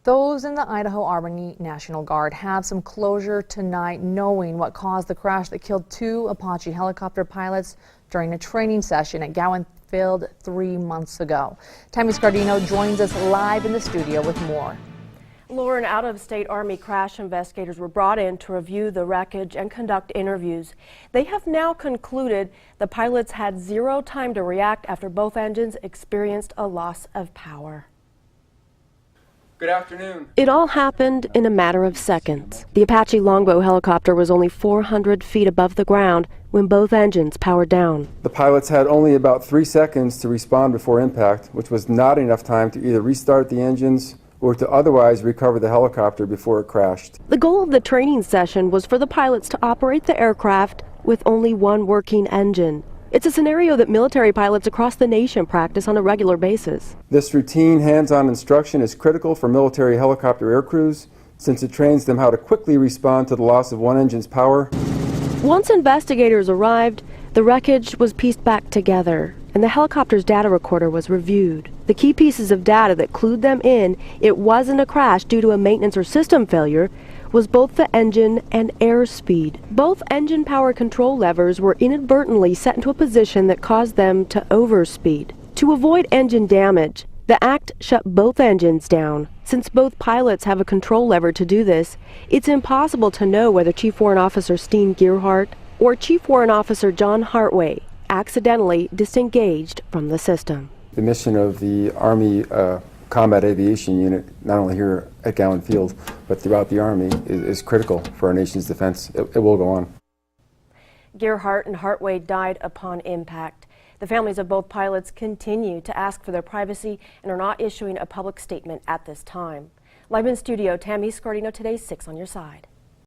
Those in the Idaho Army National Guard have some closure tonight, knowing what caused the crash that killed 2 Apache helicopter pilots during a training session at Gowen Field 3 months ago. Tammy Scardino joins us live in the studio with more. Lauren, out-of-state Army crash investigators were brought in to review the wreckage and conduct interviews. They have now concluded the pilots had 0 time to react after both engines experienced a loss of power. Good afternoon. It all happened in a matter of seconds. The Apache Longbow helicopter was only 400 feet above the ground when both engines powered down. The pilots had only about 3 seconds to respond before impact, which was not enough time to either restart the engines or to otherwise recover the helicopter before it crashed. The goal of the training session was for the pilots to operate the aircraft with only 1 working engine. It's a scenario that military pilots across the nation practice on a regular basis. This routine hands-on instruction is critical for military helicopter aircrews since it trains them how to quickly respond to the loss of one engine's power. Once investigators arrived, the wreckage was pieced back together and the helicopter's data recorder was reviewed. The key pieces of data that clued them in it wasn't a crash due to a maintenance or system failure was both the engine and airspeed. Both engine power control levers were inadvertently set into a position that caused them to overspeed. To avoid engine damage, the act shut both engines down. Since both pilots have a control lever to do this, it's impossible to know whether Chief Warrant Officer Steen Gearhart or Chief Warrant Officer John Hartway accidentally disengaged from the system. The mission of the Army Combat Aviation Unit, not only here at Gowen Field, but throughout the Army, is critical for our nation's defense. It will go on. Gearhart and Hartway died upon impact. The families of both pilots continue to ask for their privacy and are not issuing a public statement at this time. Live in studio, Tammy Scardino, today's 6 on your side.